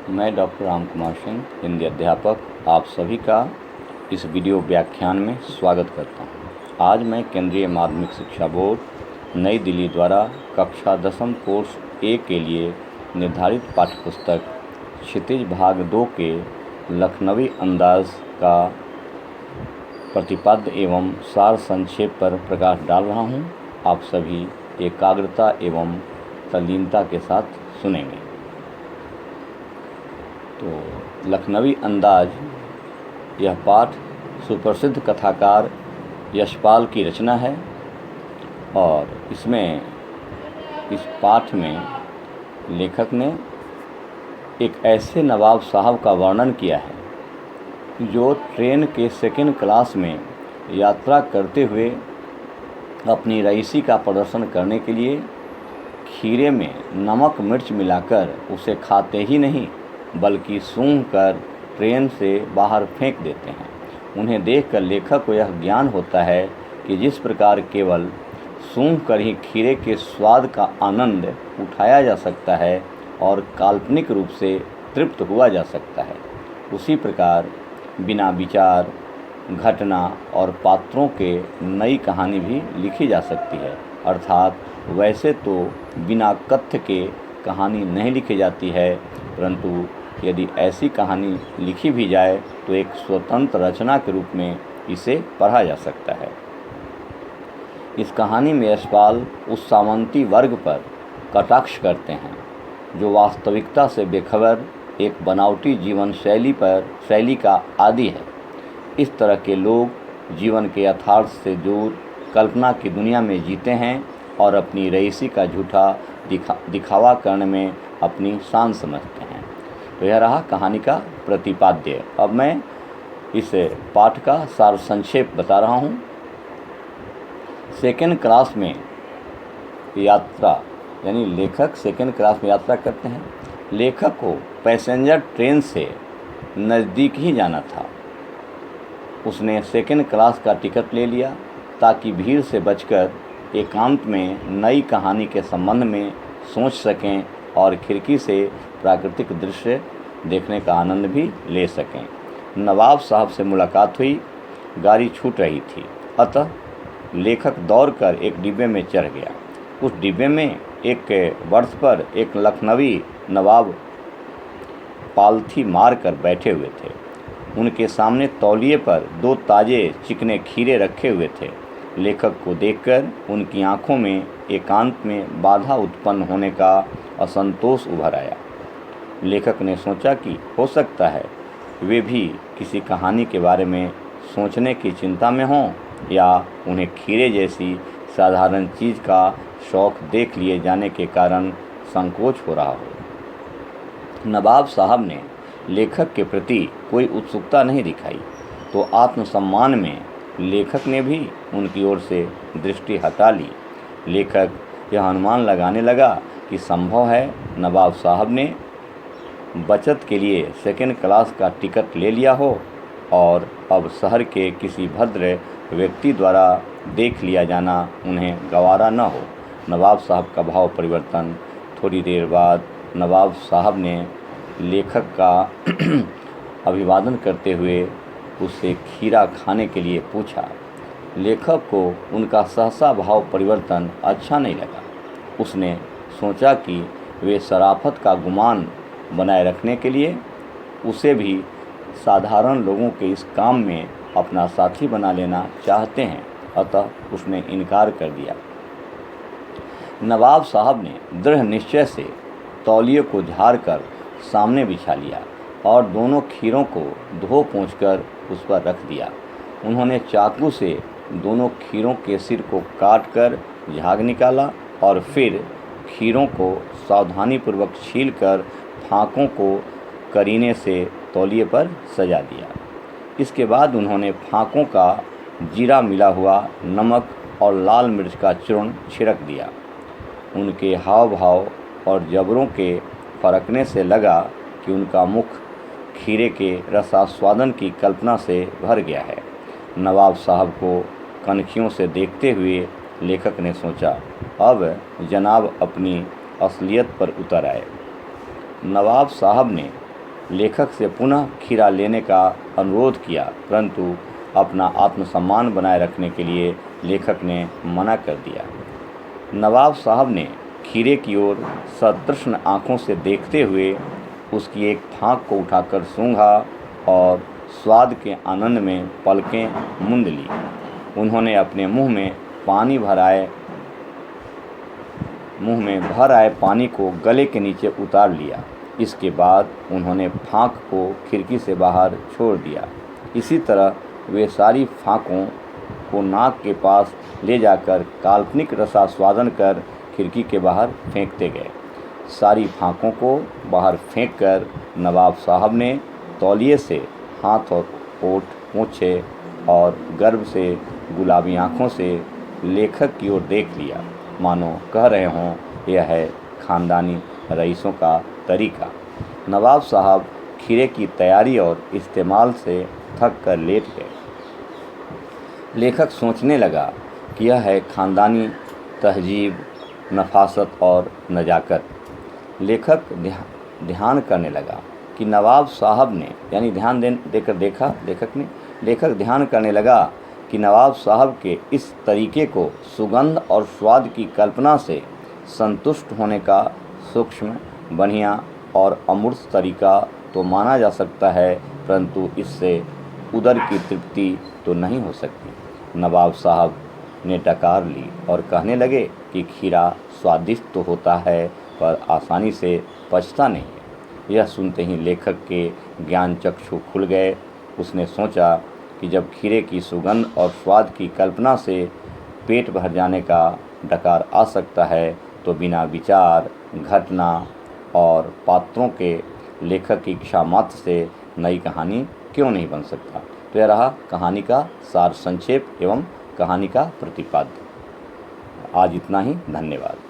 मैं डॉक्टर राम कुमार सिंह, हिंदी अध्यापक, आप सभी का इस वीडियो व्याख्यान में स्वागत करता हूं। आज मैं केंद्रीय माध्यमिक शिक्षा बोर्ड नई दिल्ली द्वारा कक्षा 10वीं कोर्स ए के लिए निर्धारित पाठ्यपुस्तक क्षितिज भाग 2 के लखनवी अंदाज का प्रतिपाद्य एवं सार संक्षेप पर प्रकाश डाल रहा हूं। आप सभी एकाग्रता एवं तल्लीनता के साथ सुनेंगे। तो लखनवी अंदाज यह पाठ सुप्रसिद्ध कथाकार यशपाल की रचना है और इस पाठ में लेखक ने एक ऐसे नवाब साहब का वर्णन किया है जो ट्रेन के सेकंड क्लास में यात्रा करते हुए अपनी रईसी का प्रदर्शन करने के लिए खीरे में नमक मिर्च मिलाकर उसे खाते ही नहीं बल्कि सूंघ कर ट्रेन से बाहर फेंक देते हैं। उन्हें देखकर लेखक को यह ज्ञान होता है कि जिस प्रकार केवल सूंघ कर ही खीरे के स्वाद का आनंद उठाया जा सकता है और काल्पनिक रूप से तृप्त हुआ जा सकता है, उसी प्रकार बिना विचार, घटना और पात्रों के नई कहानी भी लिखी जा सकती है। अर्थात वैसे तो बिना कथ्य के कहानी नहीं लिखी जाती है, परंतु यदि ऐसी कहानी लिखी भी जाए तो एक स्वतंत्र रचना के रूप में इसे पढ़ा जा सकता है। इस कहानी में यशपाल उस सामंती वर्ग पर कटाक्ष करते हैं जो वास्तविकता से बेखबर एक बनावटी जीवन शैली का आदी है। इस तरह के लोग जीवन के यथार्थ से दूर कल्पना की दुनिया में जीते हैं और अपनी रईसी का झूठा दिखावा करने में अपनी शान समझते हैं। तो यह रहा कहानी का प्रतिपाद्य। अब मैं इस पाठ का सार संक्षेप बता रहा हूँ। सेकेंड क्लास में यात्रा यानी लेखक सेकेंड क्लास में यात्रा करते हैं। लेखक को पैसेंजर ट्रेन से नज़दीक ही जाना था। उसने सेकेंड क्लास का टिकट ले लिया ताकि भीड़ से बचकर एकांत में नई कहानी के संबंध में सोच सकें और खिड़की से प्राकृतिक दृश्य देखने का आनंद भी ले सकें। नवाब साहब से मुलाकात हुई। गाड़ी छूट रही थी, अतः लेखक दौड़कर एक डिब्बे में चढ़ गया। उस डिब्बे में एक बर्थ पर एक लखनवी नवाब पालथी मार कर बैठे हुए थे। उनके सामने तौलिए पर 2 ताज़े चिकने खीरे रखे हुए थे। लेखक को देखकर उनकी आंखों में एकांत में बाधा उत्पन्न होने का असंतोष उभर आया। लेखक ने सोचा कि हो सकता है वे भी किसी कहानी के बारे में सोचने की चिंता में हों या उन्हें खीरे जैसी साधारण चीज़ का शौक़ देख लिए जाने के कारण संकोच हो रहा हो। नवाब साहब ने लेखक के प्रति कोई उत्सुकता नहीं दिखाई, तो आत्मसम्मान में लेखक ने भी उनकी ओर से दृष्टि हटा ली। लेखक यह अनुमान लगाने लगा कि संभव है नवाब साहब ने बचत के लिए सेकंड क्लास का टिकट ले लिया हो और अब शहर के किसी भद्र व्यक्ति द्वारा देख लिया जाना उन्हें गवारा न हो। नवाब साहब का भाव परिवर्तन। थोड़ी देर बाद नवाब साहब ने लेखक का अभिवादन करते हुए उससे खीरा खाने के लिए पूछा। लेखक को उनका सहसा भाव परिवर्तन अच्छा नहीं लगा। उसने सोचा कि वे शराफत का गुमान बनाए रखने के लिए उसे भी साधारण लोगों के इस काम में अपना साथी बना लेना चाहते हैं, अतः उसने इनकार कर दिया। नवाब साहब ने दृढ़ निश्चय से तौलिए को झाड़कर सामने बिछा लिया और दोनों खीरों को धो पोंछकर उस पर रख दिया। उन्होंने चाकू से दोनों खीरों के सिर को काटकर झाग निकाला और फिर खीरों को सावधानीपूर्वक छीलकर फाँकों को करीने से तौलिए पर सजा दिया। इसके बाद उन्होंने फाँकों का जीरा मिला हुआ नमक और लाल मिर्च का चूर्ण छिड़क दिया। उनके हाव भाव और जबड़ों के फरकने से लगा कि उनका मुख खीरे के रसास्वादन की कल्पना से भर गया है। नवाब साहब को कनखियों से देखते हुए लेखक ने सोचा, अब जनाब अपनी असलियत पर उतर आए। नवाब साहब ने लेखक से पुनः खीरा लेने का अनुरोध किया, परंतु अपना आत्मसम्मान बनाए रखने के लिए लेखक ने मना कर दिया। नवाब साहब ने खीरे की ओर सतृष्ण आँखों से देखते हुए उसकी एक फाँक को उठाकर सूंघा और स्वाद के आनंद में पलकें मूंद ली। उन्होंने अपने मुंह में भर आए पानी को गले के नीचे उतार लिया। इसके बाद उन्होंने फाँक को खिड़की से बाहर छोड़ दिया। इसी तरह वे सारी फाँकों को नाक के पास ले जाकर काल्पनिक रसास्वादन कर खिड़की के बाहर फेंकते गए। सारी फाँकों को बाहर फेंककर नवाब साहब ने तौलिए से हाथ और ओठ पोंछे और गर्व से गुलाबी आँखों से लेखक की ओर देख लिया, मानो कह रहे हों यह है ख़ानदानी रईसों का तरीका। नवाब साहब खीरे की तैयारी और इस्तेमाल से थक कर लेट गए। लेखक सोचने लगा कि यह है ख़ानदानी तहजीब, नफासत और नजाकत। लेखक ध्यान करने लगा कि नवाब साहब ने लेखक ध्यान करने लगा कि नवाब साहब के इस तरीके को सुगंध और स्वाद की कल्पना से संतुष्ट होने का सूक्ष्म, बढ़िया और अमूर्त तरीका तो माना जा सकता है, परंतु इससे उदर की तृप्ति तो नहीं हो सकती। नवाब साहब ने डकार ली और कहने लगे कि खीरा स्वादिष्ट तो होता है पर आसानी से पचता नहीं है। यह सुनते ही लेखक के ज्ञान चक्षु खुल गए। उसने सोचा कि जब खीरे की सुगंध और स्वाद की कल्पना से पेट भर जाने का डकार आ सकता है, तो बिना विचार, घटना और पात्रों के लेखक की इच्छा मात्र से नई कहानी क्यों नहीं बन सकता। तो यह रहा कहानी का सार संक्षेप एवं कहानी का प्रतिपाद्य। आज इतना ही, धन्यवाद।